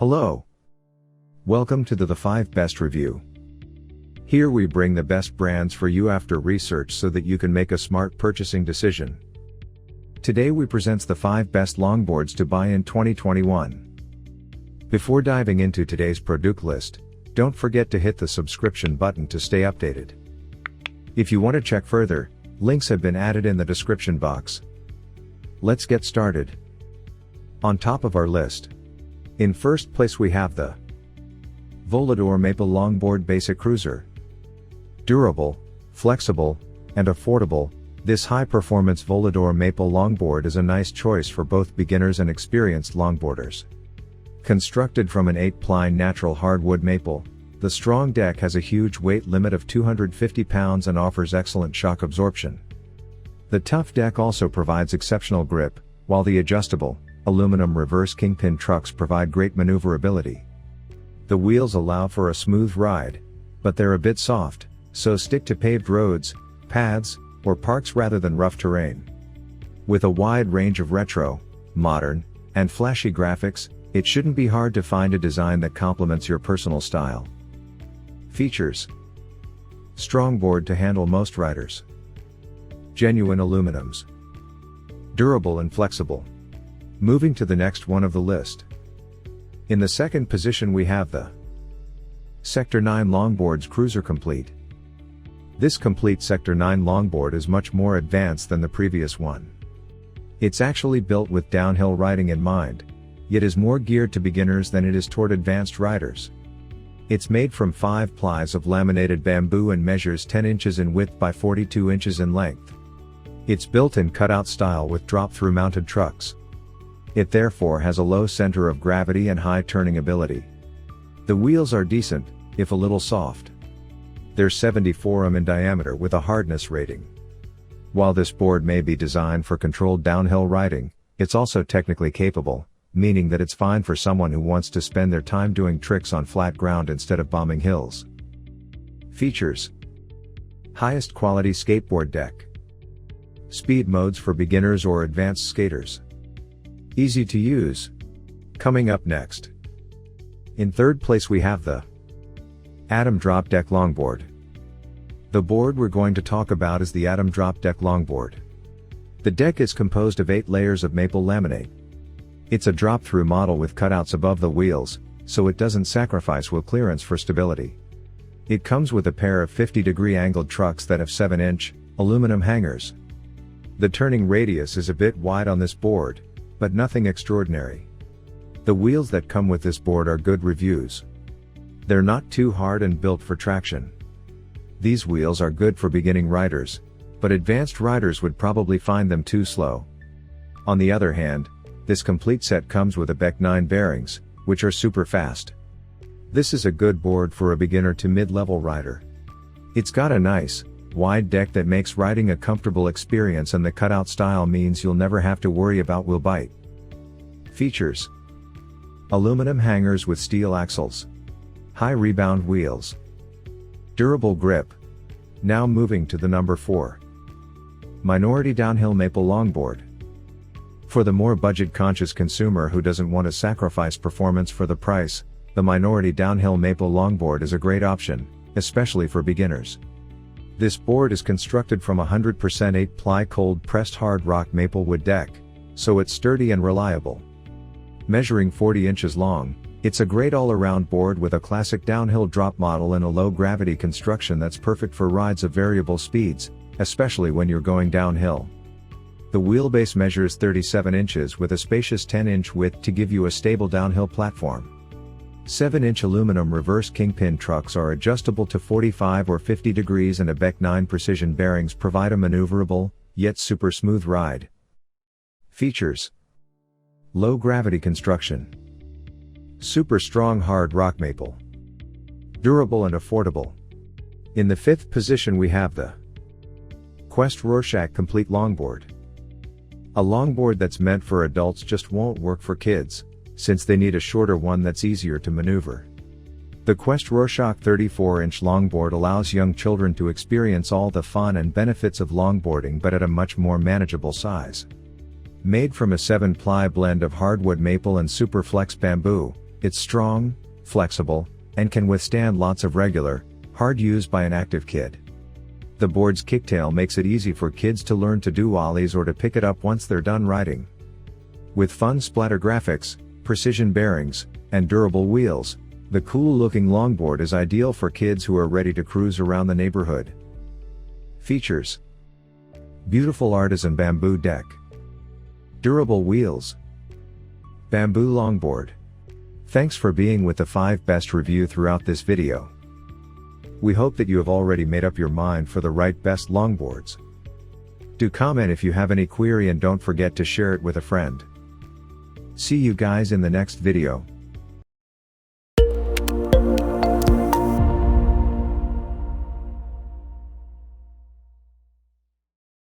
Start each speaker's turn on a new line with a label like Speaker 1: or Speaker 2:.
Speaker 1: Hello. Welcome to the 5 Best Review. Here we bring the best brands for you after research so that you can make a smart purchasing decision. Today we presents the 5 best longboards to buy in 2021. Before diving into today's product list, don't forget to hit the subscription button to stay updated. If you want to check further, links have been added in the description box. Let's get started. On top of our list, in first place we have the Volador Maple Longboard Basic Cruiser. Durable, flexible, and affordable, this high-performance Volador Maple Longboard is a nice choice for both beginners and experienced longboarders. Constructed from an 8-ply natural hardwood maple, the strong deck has a huge weight limit of 250 pounds and offers excellent shock absorption. The tough deck also provides exceptional grip, while the adjustable, aluminum reverse kingpin trucks provide great maneuverability. The wheels allow for a smooth ride, but they're a bit soft, so stick to paved roads, paths, or parks rather than rough terrain. With a wide range of retro, modern, and flashy graphics, it shouldn't be hard to find a design that complements your personal style. Features: strong board to handle most riders. Genuine aluminums. Durable and flexible. Moving to the next one of the list. In the second position we have the Sector 9 Longboards Cruiser Complete. This complete Sector 9 longboard is much more advanced than the previous one. It's actually built with downhill riding in mind, yet is more geared to beginners than it is toward advanced riders. It's made from 5 plies of laminated bamboo and measures 10 inches in width by 42 inches in length. It's built in cutout style with drop-through mounted trucks. It therefore has a low center of gravity and high turning ability. The wheels are decent, if a little soft. They're 74 mm in diameter with a hardness rating. While this board may be designed for controlled downhill riding, it's also technically capable, meaning that it's fine for someone who wants to spend their time doing tricks on flat ground instead of bombing hills. Features: highest quality skateboard deck. Speed modes for beginners or advanced skaters. Easy to use. Coming up next. In third place we have the Atom Drop Deck Longboard. The board we're going to talk about is the Atom Drop Deck Longboard. The deck is composed of 8 layers of maple laminate. It's a drop-through model with cutouts above the wheels, so it doesn't sacrifice wheel clearance for stability. It comes with a pair of 50-degree angled trucks that have 7-inch aluminum hangers. The turning radius is a bit wide on this board, but nothing extraordinary. The wheels that come with this board are good reviews. They're not too hard and built for traction. These wheels are good for beginning riders, but advanced riders would probably find them too slow. On the other hand, this complete set comes with a Beck 9 bearings, which are super fast. This is a good board for a beginner to mid-level rider. It's got a nice, wide deck that makes riding a comfortable experience, and the cutout style means you'll never have to worry about wheel bite. Features: aluminum hangers with steel axles. High rebound wheels. Durable grip. Now moving to the number 4. Minority Downhill Maple Longboard. For the more budget-conscious consumer who doesn't want to sacrifice performance for the price, the Minority Downhill Maple Longboard is a great option, especially for beginners. This board is constructed from 100% 8-ply cold-pressed hard rock maple wood deck, so it's sturdy and reliable. Measuring 40 inches long, it's a great all-around board with a classic downhill drop model and a low-gravity construction that's perfect for rides of variable speeds, especially when you're going downhill. The wheelbase measures 37 inches with a spacious 10-inch width to give you a stable downhill platform. 7-inch aluminum reverse kingpin trucks are adjustable to 45 or 50 degrees, and a Beck 9 precision bearings provide a maneuverable, yet super smooth ride. Features: low gravity construction. Super strong hard rock maple. Durable and affordable. In the 5th position we have the Quest Rogschach Complete Longboard. A longboard that's meant for adults just won't work for kids, since they need a shorter one that's easier to maneuver. The Quest Rogschach 34-inch longboard allows young children to experience all the fun and benefits of longboarding, but at a much more manageable size. Made from a 7-ply blend of hardwood maple and superflex bamboo, It's strong, flexible, and can withstand lots of regular, hard use by an active kid. The board's kicktail makes it easy for kids to learn to do ollies or to pick it up once they're done riding. With fun splatter graphics, precision bearings, and durable wheels, the cool-looking Longboard is ideal for kids who are ready to cruise around the neighborhood. Features: beautiful artisan bamboo deck, durable wheels, bamboo longboard. Thanks for being with the 5 best review throughout this video. We hope that you have already made up your mind for the right best longboards. Do comment if you have any query and don't forget to share it with a friend. See you guys in the next video.